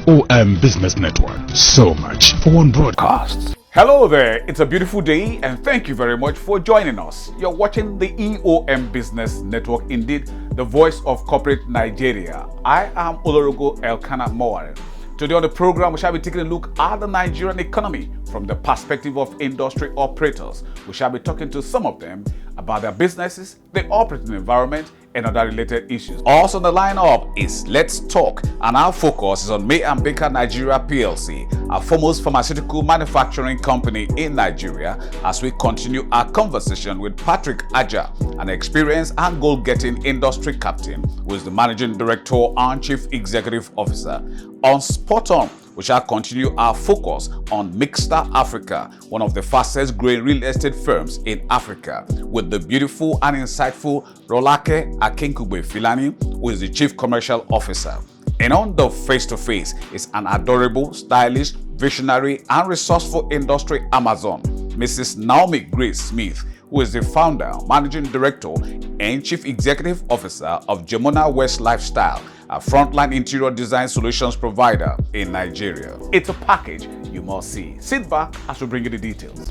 GEON Business Network. So much for one broadcast. Hello there, it's a beautiful day and thank you very much for joining us. You're watching the EOM Business Network, indeed the voice of corporate Nigeria. I am Olorogo Elkanah Moware. Today on the program, we shall be taking a look at the Nigerian economy from the perspective of industry operators. We shall be talking to some of them about their businesses, the operating environment, and other related issues. Also on the lineup is Let's Talk, and our focus is on May & Baker Nigeria PLC, a foremost pharmaceutical manufacturing company in Nigeria, as we continue our conversation with Patrick Aja, an experienced and goal-getting industry captain who is the Managing Director and Chief Executive Officer. On Spot On, we shall continue our focus on Mixta Africa, one of the fastest growing real estate firms in Africa, with the beautiful and insightful Rolake Akinkugbe Filani, who is the Chief Commercial Officer. And on the face-to-face is an adorable, stylish, visionary, and resourceful industry Amazon, Mrs. Naomi Grace Smith, who is the founder, managing director, and chief executive officer of Gemona West Lifestyle, a frontline interior design solutions provider in Nigeria. It's a package you must see. Sit back as we bring you the details.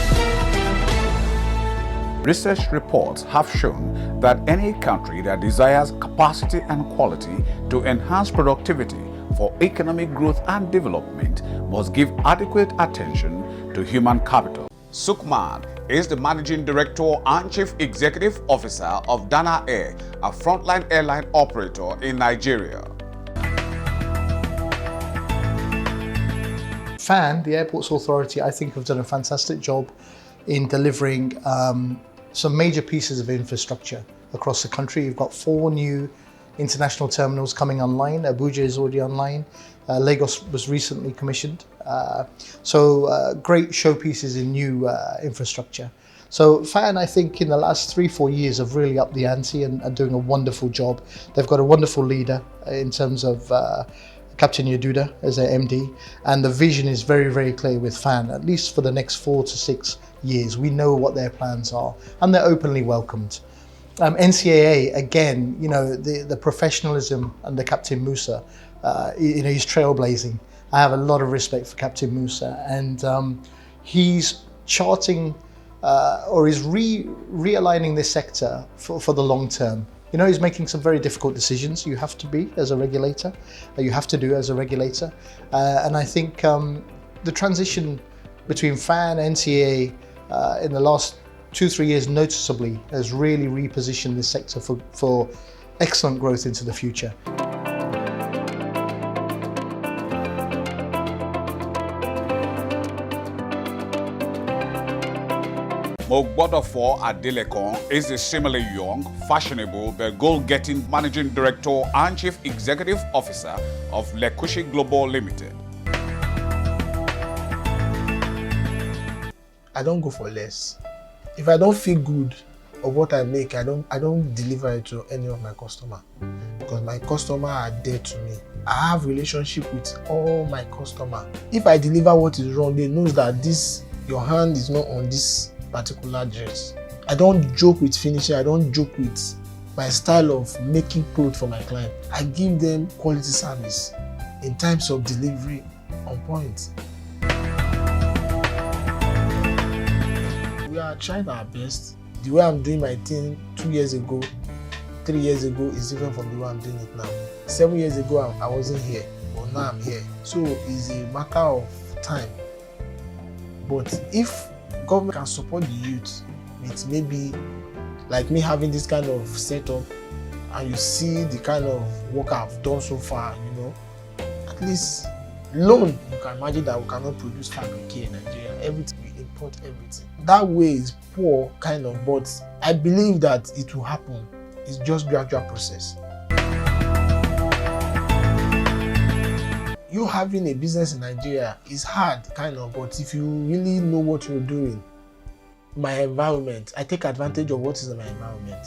Research reports have shown that any country that desires capacity and quality to enhance productivity for economic growth and development must give adequate attention to human capital. Sukman is the managing director and chief executive officer of Dana Air, a frontline airline operator in Nigeria. FAN, the Airports Authority, I think have done a fantastic job in delivering some major pieces of infrastructure across the country. You've got 4 new international terminals coming online. Abuja is already online. Lagos was recently commissioned. Great showpieces in new infrastructure. So FAN, I think in the last 3-4 years have really upped the ante and are doing a wonderful job. They've got a wonderful leader in terms of Captain Yaduda as their MD, and the vision is very, very clear with FAN, at least for the next 4 to 6 years. We know what their plans are and they're openly welcomed. NCAA, again, you know, the professionalism under Captain Musa, you know, he's trailblazing. I have a lot of respect for Captain Musa, and he's charting or is realigning this sector for the long term. You know, he's making some very difficult decisions. You have to be as a regulator, you have to do as a regulator. And I think the transition between FAN and NCAA in the last 2-3 years noticeably has really repositioned this sector for excellent growth into the future. Mogbodofo Adelekon is a similarly young, fashionable, but goal-getting managing director and chief executive officer of LEKUCCI Global Limited. I don't go for less. If I don't feel good of what I make, I don't deliver it to any of my customers, because my customers are dear to me. I have relationship with all my customers. If I deliver what is wrong, they know that your hand is not on this particular dress. I don't joke with finishing. I don't joke with my style of making clothes for my client. I give them quality service in terms of delivery on point. We are trying our best. The way I'm doing my thing 2 years ago, 3 years ago is different from the way I'm doing it now. 7 years ago, I wasn't here, but now I'm here. So it's a matter of time. But if government can support the youth with maybe like me having this kind of setup, and you see the kind of work I've done so far, you know, at least loan, you can imagine that we cannot produce fabric in Nigeria. Everything, we import everything. That way is poor, kind of, but I believe that it will happen. It's just gradual process. You having a business in Nigeria is hard, kind of, but if you really know what you're doing, my environment, I take advantage of what is in my environment.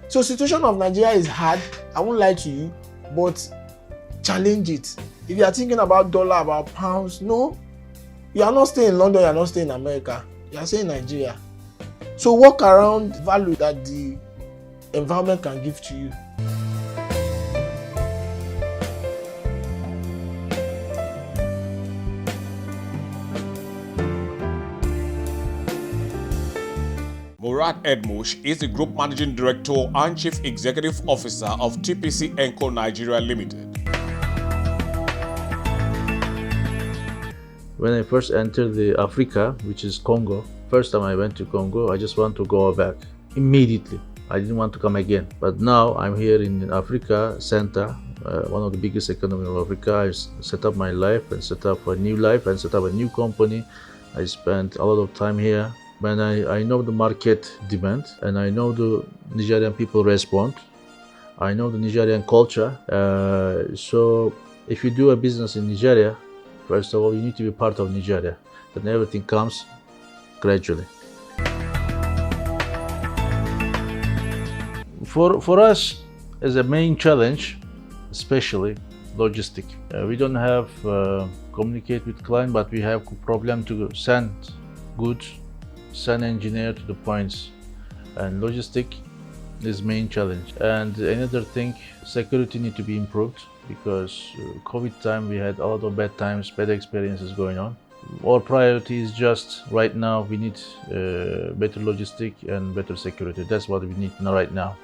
So situation of Nigeria is hard, I won't lie to you, but challenge it. If you are thinking about dollar, about pounds, no, you are not staying in London, you are not staying in America, you are staying in Nigeria. So work around value that the environment can give to you. Murat Edmush is the Group Managing Director and Chief Executive Officer of TPC Enco Nigeria Limited. When I first entered the Africa, which is Congo, first time I went to Congo, I just want to go back immediately. I didn't want to come again. But now I'm here in Africa Center, one of the biggest economies of Africa. I set up my life and set up a new life and set up a new company. I spent a lot of time here. When I know the market demand and I know the Nigerian people respond. I know the Nigerian culture. So if you do a business in Nigeria, first of all, you need to be part of Nigeria. Then everything comes gradually. For us, as a main challenge, especially logistic, we don't have communicate with client, but we have problem to send goods, send engineer to the points, and logistic is main challenge. And another thing, security need to be improved because COVID time we had a lot of bad times, bad experiences going on. Our priority is just right now we need better logistic and better security. That's what we need right now.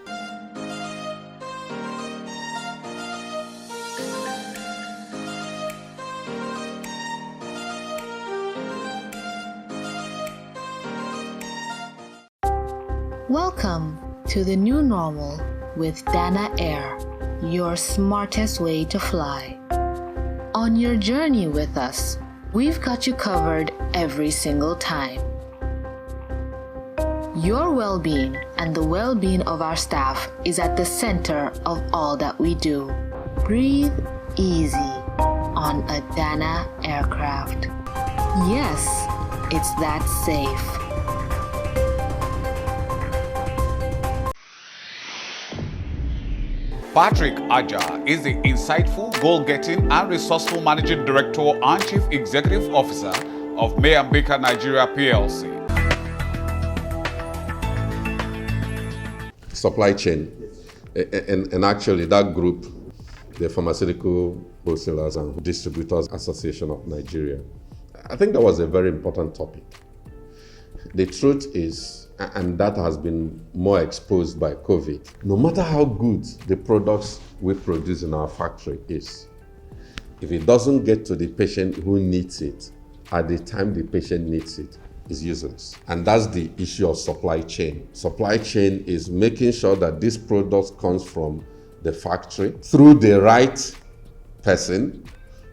Welcome to the new normal with Dana Air, your smartest way to fly. On your journey with us, we've got you covered every single time. Your well-being and the well-being of our staff is at the center of all that we do. Breathe easy on a Dana aircraft. Yes, it's that safe. Patrick Aja is the insightful, goal-getting and resourceful Managing Director and Chief Executive Officer of May & Baker Nigeria PLC. Supply chain, and actually that group, the Pharmaceutical Wholesalers and Distributors Association of Nigeria, I think that was a very important topic. The truth is, and that has been more exposed by COVID, no matter how good the products we produce in our factory is, if it doesn't get to the patient who needs it at the time the patient needs it, is useless. And that's the issue of supply chain. Supply chain is making sure that this product comes from the factory through the right person,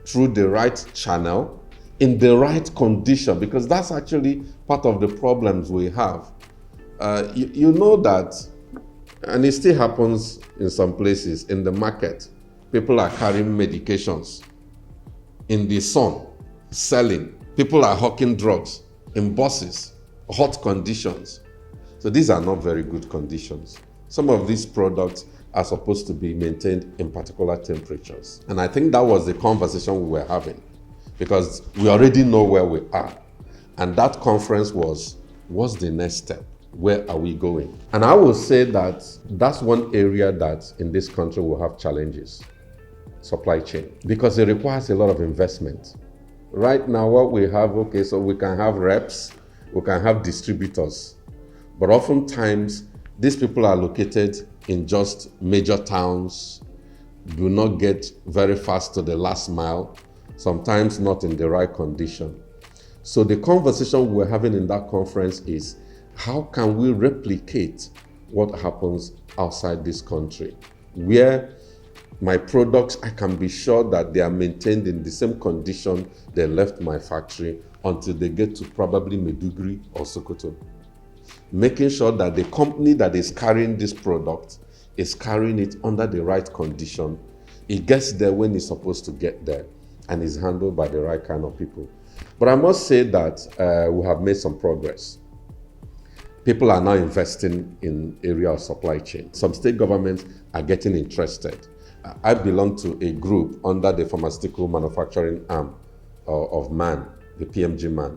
through the right channel, in the right condition, because that's actually part of the problems we have. You know that, and it still happens in some places in the market, people are carrying medications in the sun, selling. People are hawking drugs in buses, hot conditions. So these are not very good conditions. Some of these products are supposed to be maintained in particular temperatures. And I think that was the conversation we were having, because we already know where we are. And that conference was, what's the next step? Where are we going? And I will say that that's one area that in this country will have challenges, supply chain, because it requires a lot of investment. Right now, what we have, okay, so we can have reps, we can have distributors, but oftentimes these people are located in just major towns, do not get very fast to the last mile, sometimes not in the right condition. So the conversation we're having in that conference is, how can we replicate what happens outside this country, where my products, I can be sure that they are maintained in the same condition they left my factory until they get to probably Maiduguri or Sokoto. Making sure that the company that is carrying this product is carrying it under the right condition. It gets there when it's supposed to get there and is handled by the right kind of people. But I must say that we have made some progress. People are now investing in area of supply chain. Some state governments are getting interested. I belong to a group under the pharmaceutical manufacturing arm of MAN, the PMG MAN.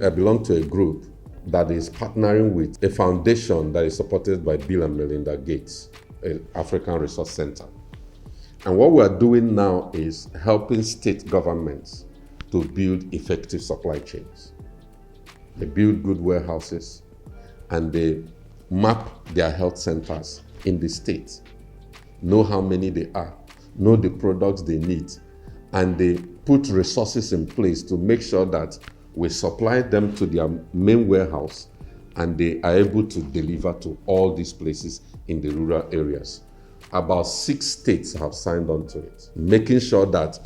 I belong to a group that is partnering with a foundation that is supported by Bill and Melinda Gates, an African Resource Center. And what we're doing now is helping state governments to build effective supply chains. They build good warehouses and they map their health centers in the state, know how many they are, know the products they need, and they put resources in place to make sure that we supply them to their main warehouse and they are able to deliver to all these places in the rural areas. About 6 states have signed on to it, making sure that,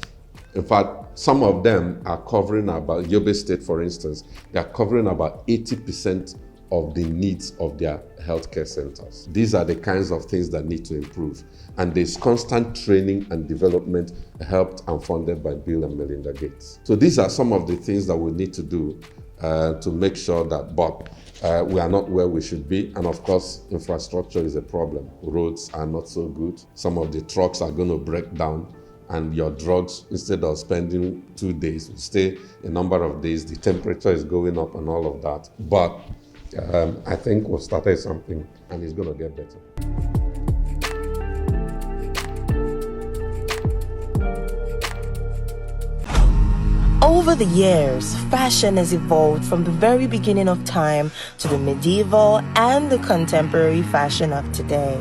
in fact, some of them are covering about, Yobe State, for instance, they are covering about 80% of the needs of their healthcare centers. These are the kinds of things that need to improve. And there's constant training and development helped and funded by Bill and Melinda Gates. So these are some of the things that we need to do to make sure that, we are not where we should be. And of course, infrastructure is a problem. Roads are not so good. Some of the trucks are going to break down, and your drugs, instead of spending 2 days, will stay a number of days. The temperature is going up and all of that. But I think we've started something and it's going to get better. Over the years, fashion has evolved from the very beginning of time to the medieval and the contemporary fashion of today.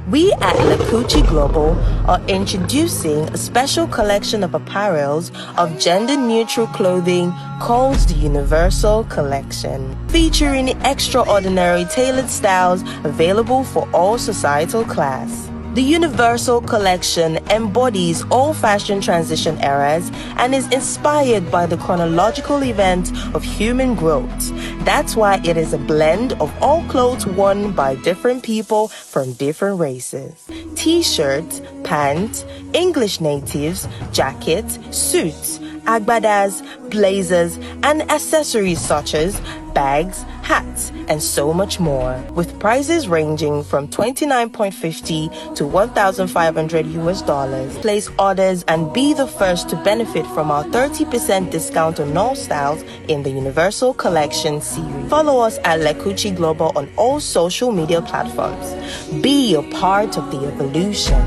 We at LEKUCCI Global are introducing a special collection of apparels of gender-neutral clothing called the Universal Collection, featuring extraordinary tailored styles available for all societal class. The Universal Collection embodies all fashion transition eras and is inspired by the chronological event of human growth. That's why it is a blend of all clothes worn by different people from different races. T-shirts, pants, English natives, jackets, suits, agbadas, blazers, and accessories such as bags, hats, and so much more, with prices ranging from $29.50 to $1,500 US. Place orders and be the first to benefit from our 30% discount on all styles in the Universal Collection series. Follow us at LEKUCCI Global on all social media platforms. Be a part of the evolution.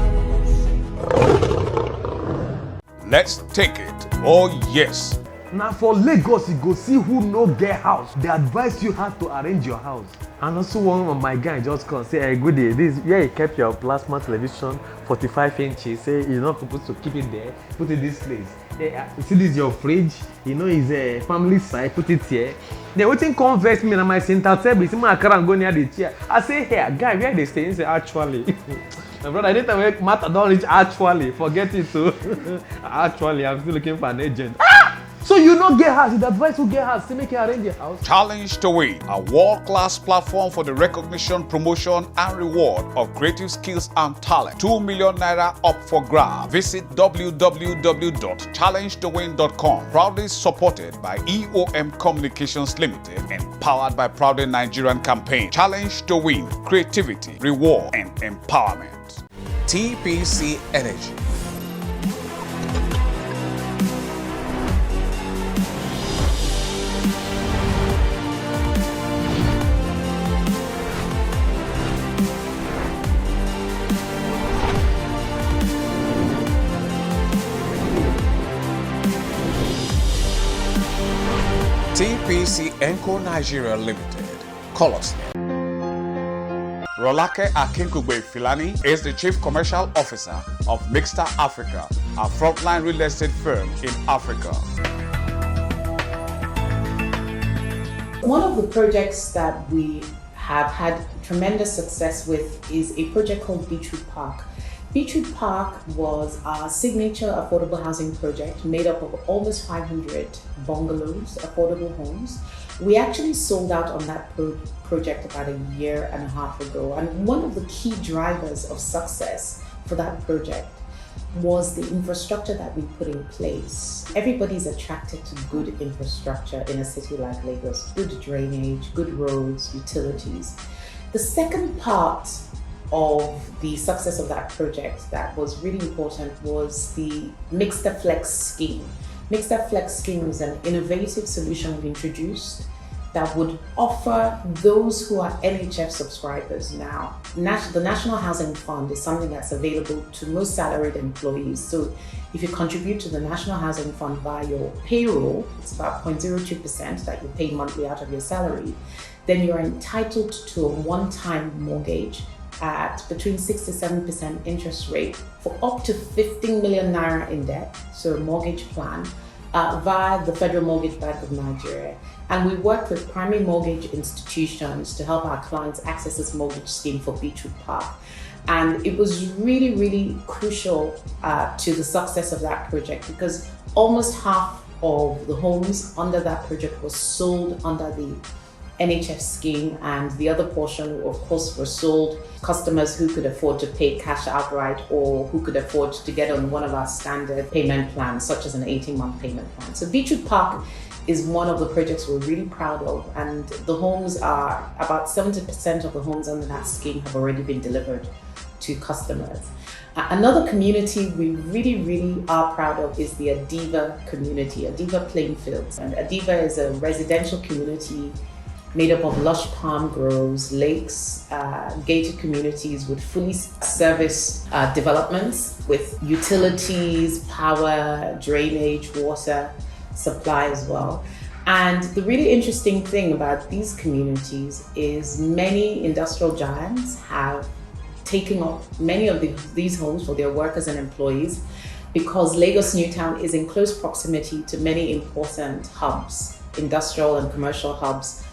Let's take it. Oh yes. Now for Lagos, you go see who no get house. They advise you how to arrange your house. And also one of my guys just come say, hey, good day, this where you kept your plasma television 45 inches. Say you're not supposed to keep it there, put it this place. Hey, you see this is your fridge, you know it's a family side, put it here. Then waiting convert me and my center table, see my car and go near the chair. I say, hey, guy, where they stay? He say, actually. My brother, I didn't make matter, don't reach actually. Forget it too. Actually, I'm still looking for an agent. So you don't get house, the advice who get house to make you arrange your house. ChallengeToWin, a world-class platform for the recognition, promotion, and reward of creative skills and talent. 2 million naira up for grabs. Visit www.challengetowin.com. Proudly supported by EOM Communications Limited and powered by Proudly Nigerian Campaign. ChallengeToWin, creativity, reward, and empowerment. TPC Energy. TPC Enco Nigeria Limited. Call us. Rolake Akinkugbe Filani is the Chief Commercial Officer of Mixta Africa, a frontline real estate firm in Africa. One of the projects that we have had tremendous success with is a project called Beachwood Park. Beachwood Park was our signature affordable housing project made up of almost 500 bungalows, affordable homes. We actually sold out on that project about a year and a half ago. And one of the key drivers of success for that project was the infrastructure that we put in place. Everybody's attracted to good infrastructure in a city like Lagos, good drainage, good roads, utilities. The second part of the success of that project that was really important was the Mixta Flex scheme. Mixta Flex scheme is an innovative solution we introduced that would offer those who are NHF subscribers now. The National Housing Fund is something that's available to most salaried employees. So if you contribute to the National Housing Fund via your payroll, it's about 0.02% that you pay monthly out of your salary, then you're entitled to a one-time mortgage at between 6 to 7% interest rate for up to 15 million naira in debt, so a mortgage plan, via the Federal Mortgage Bank of Nigeria. And we work with primary mortgage institutions to help our clients access this mortgage scheme for Beachwood Park. And it was really, really crucial to the success of that project, because almost half of the homes under that project was sold under the NHF scheme, and the other portion, of course, were sold customers who could afford to pay cash outright or who could afford to get on one of our standard payment plans, such as an 18-month payment plan. So Beachwood Park is one of the projects we're really proud of, and the homes are, about 70% of the homes under that scheme have already been delivered to customers. Another community we really, really are proud of is the Adiva community, Adiva Plainfields. And Adiva is a residential community made up of lush palm groves, lakes, gated communities with fully serviced developments with utilities, power, drainage, water supply as well. And the really interesting thing about these communities is many industrial giants have taken up many of these homes for their workers and employees, because Lagos Newtown is in close proximity to many important hubs, industrial and commercial hubs,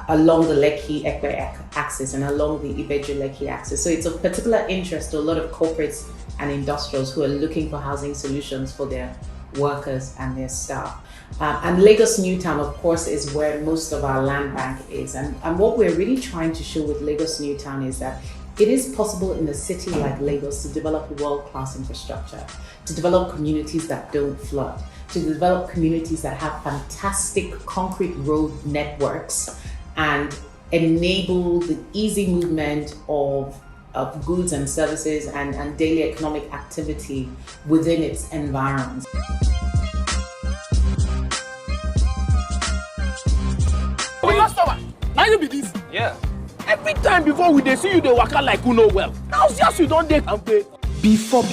along the Lekki-Ekpe axis and along the Ibeju-Lekki axis. So it's of particular interest to a lot of corporates and industrials who are looking for housing solutions for their workers and their staff. And Lagos Newtown, of course, is where most of our land bank is. And what we're really trying to show with Lagos Newtown is that it is possible in a city like Lagos to develop world-class infrastructure, to develop communities that don't flood, to develop communities that have fantastic concrete road networks and enable the easy movement of goods and services and daily economic activity within its environs. Now you be this? Yeah. Every time before we dey see you, they waka like who know well. Now just you don't dey campaign. Before,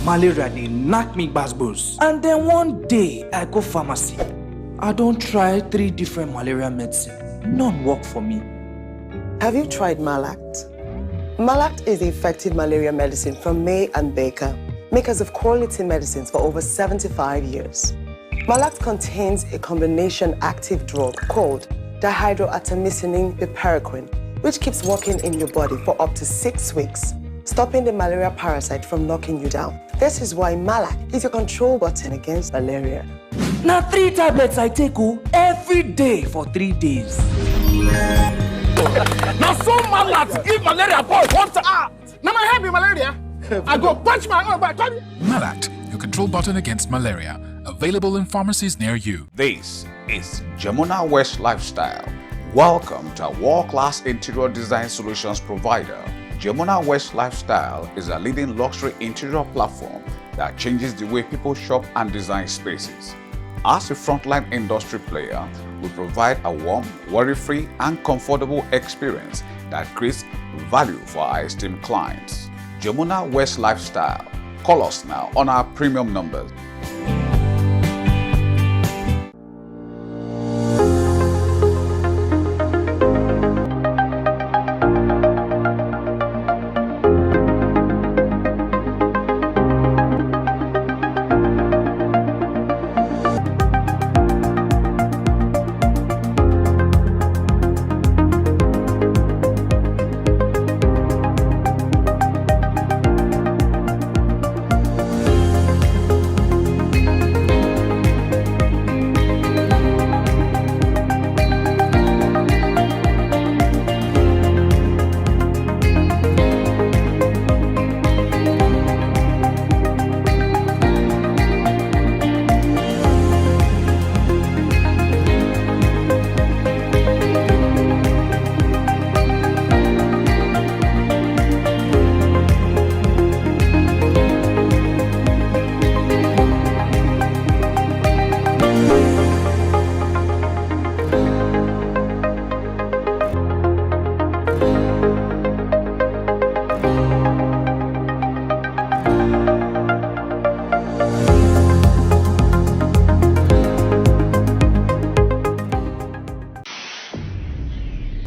malaria dey knock me gbasgbos. And then one day, I go pharmacy. I don't try 3 different malaria medicine. None work for me. Have you tried Malact? Malact is the effective malaria medicine from May and Baker, makers of quality medicines for over 75 years. Malact contains a combination active drug called dihydroartemisinin piperacin, which keeps working in your body for up to 6 weeks, stopping the malaria parasite from knocking you down. This is why Malact is your control button against malaria. Now 3 tablets I take every day for 3 days. Now so Malact give malaria boy one time. Now my head be malaria. I go punch my own back. Malact, your control button against malaria. Available in pharmacies near you. This is Gemona West Lifestyle. Welcome to a world-class interior design solutions provider. Gemona West Lifestyle is a leading luxury interior platform that changes the way people shop and design spaces. As a frontline industry player, we provide a warm, worry-free and comfortable experience that creates value for our esteemed clients. Gemona West Lifestyle. Call us now on our premium numbers.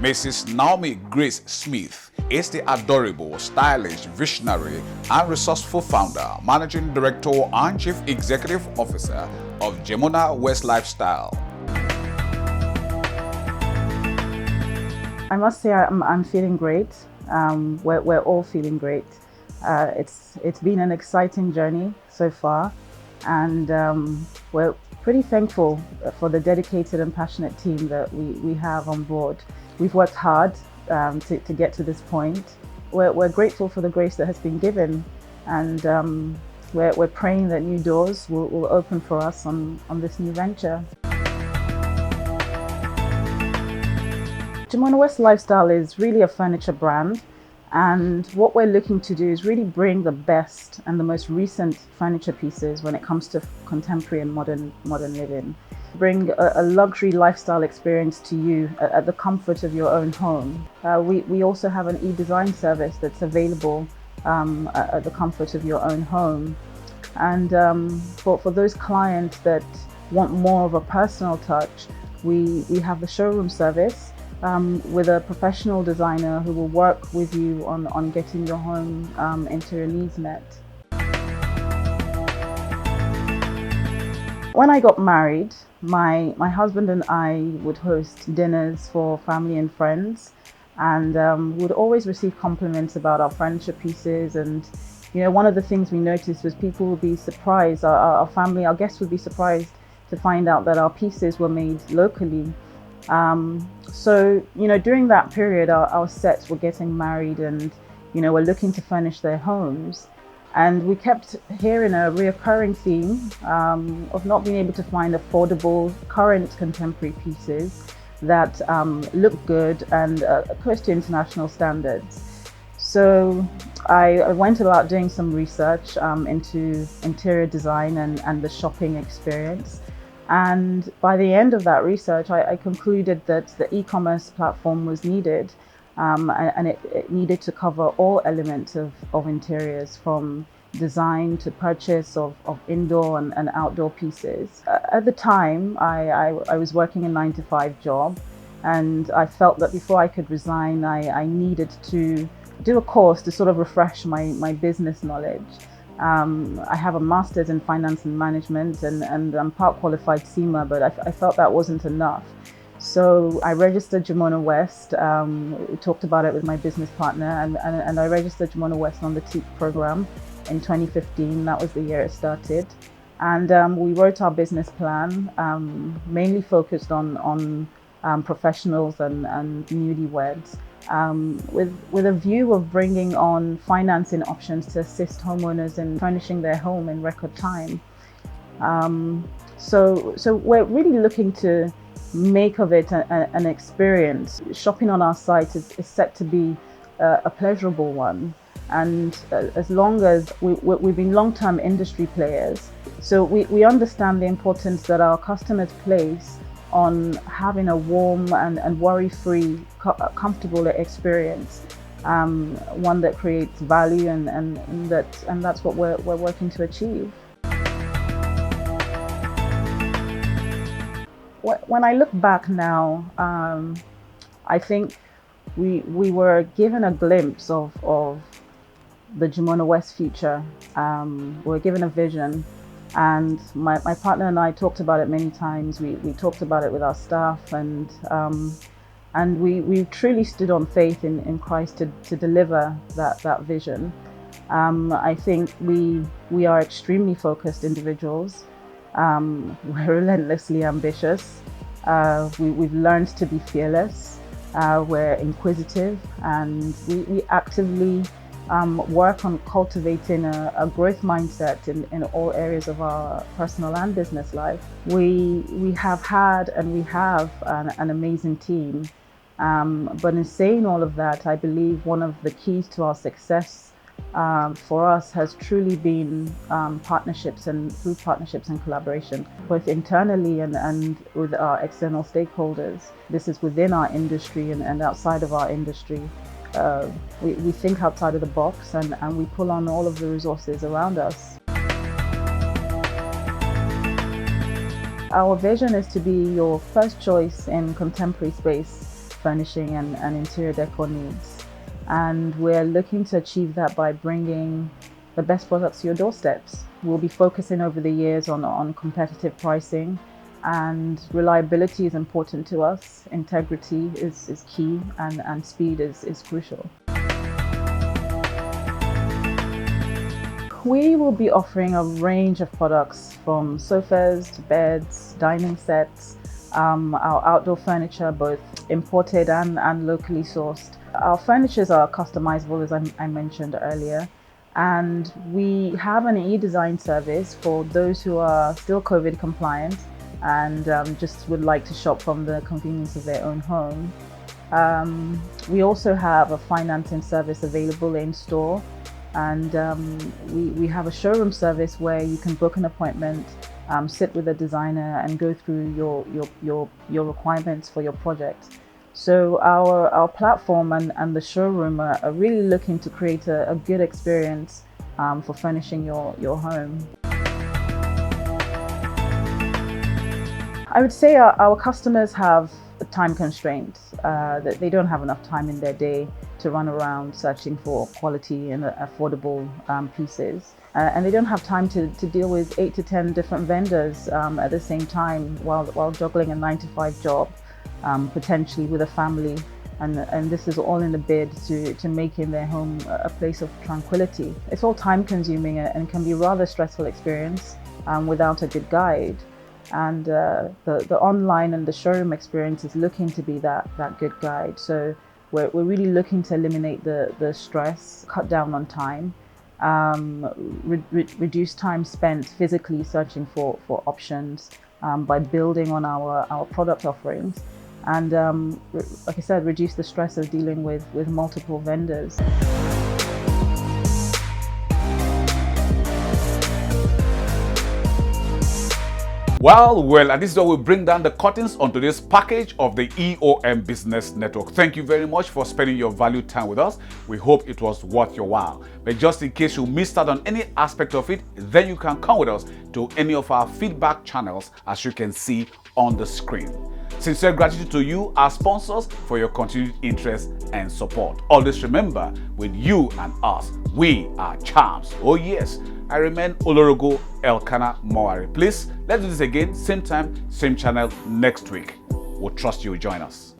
Mrs. Naomi Grace Smith is the adorable, stylish, visionary, and resourceful founder, managing director, and chief executive officer of Gemona West Lifestyle. I must say I'm feeling great. We're all feeling great. It's been an exciting journey so far, and we're pretty thankful for the dedicated and passionate team that we have on board. We've worked hard to get to this point. We're grateful for the grace that has been given, and we're praying that new doors will open for us on this new venture. Gemona West Lifestyle is really a furniture brand, and what we're looking to do is really bring the best and the most recent furniture pieces when it comes to contemporary and modern living. Bring a luxury lifestyle experience to you at the comfort of your own home. We also have an e-design service that's available at the comfort of your own home. And for those clients that want more of a personal touch, we have the showroom service with a professional designer who will work with you on getting your home interior needs met. When I got married, my husband and I would host dinners for family and friends, and would always receive compliments about our furniture pieces. And you know, one of the things we noticed was people would be surprised, our family, our guests would be surprised to find out that our pieces were made locally. So, you know, during that period, our sets were getting married, and, you know, were looking to furnish their homes. And we kept hearing a reoccurring theme of not being able to find affordable, current contemporary pieces that look good and close to international standards. So I went about doing some research into interior design and the shopping experience. And by the end of that research, I concluded that the e-commerce platform was needed, and it needed to cover all elements of interiors, from design to purchase of indoor and outdoor pieces. At the time, I was working a 9-to-5 job, and I felt that before I could resign, I needed to do a course to sort of refresh my business knowledge. I have a master's in finance and management, and I'm part qualified SEMA, but I felt that wasn't enough. So I registered Gemona West, we talked about it with my business partner, and I registered Gemona West on the TEAP program in 2015. That was the year it started. And we wrote our business plan, mainly focused on professionals and newlyweds. With a view of bringing on financing options to assist homeowners in furnishing their home in record time. So we're really looking to make of it an experience. Shopping on our site is set to be a pleasurable one, and as long as we've been long-term industry players, so we understand the importance that our customers place on having a warm and worry-free, comfortable experience, one that creates value, and that's what we're working to achieve. When I look back now, I think we were given a glimpse of the Gemona West future. We were given a vision. And my partner and I talked about it many times. We talked about it with our staff, and we truly stood on faith in Christ to deliver that vision. I think we are extremely focused individuals. We're relentlessly ambitious. We've learned to be fearless. We're inquisitive, and we actively work on cultivating a growth mindset in all areas of our personal and business life. We have had and we have an amazing team, but in saying all of that, I believe one of the keys to our success for us has truly been partnerships and collaboration, both internally and with our external stakeholders. This is within our industry and outside of our industry. We think outside of the box, and we pull on all of the resources around us. Our vision is to be your first choice in contemporary space, furnishing and interior decor needs. And we're looking to achieve that by bringing the best products to your doorsteps. We'll be focusing over the years on competitive pricing, and reliability is important to us. Integrity is key, and speed is crucial. We will be offering a range of products from sofas to beds, dining sets, our outdoor furniture, both imported and locally sourced. Our furnitures are customizable, as I mentioned earlier, and we have an e-design service for those who are still COVID compliant and just would like to shop from the convenience of their own home. We also have a financing service available in store, and we have a showroom service where you can book an appointment, sit with a designer and go through your requirements for your project. So our platform and the showroom are really looking to create a good experience for furnishing your home. I would say our customers have a time constraint, that they don't have enough time in their day to run around searching for quality and affordable pieces. And they don't have time to deal with 8 to 10 different vendors at the same time while juggling a 9-to-5 job, potentially with a family. And this is all in the bid to making their home a place of tranquility. It's all time consuming and can be a rather stressful experience without a good guide. And the online and the showroom experience is looking to be that good guide. So we're really looking to eliminate the stress, cut down on time, reduce time spent physically searching for options by building on our product offerings, and like I said, reduce the stress of dealing with multiple vendors. Well, and this is how we bring down the curtains on today's package of the EOM Business Network. Thank you very much for spending your valued time with us. We hope it was worth your while. But just in case you missed out on any aspect of it, then you can come with us to any of our feedback channels, as you can see on the screen. Sincere gratitude to you, our sponsors, for your continued interest and support. Always remember, with you and us, we are champs. Oh yes. I remain Olorogo Elkanah Mowari. Please, let's do this again, same time, same channel next week. We'll trust you will join us.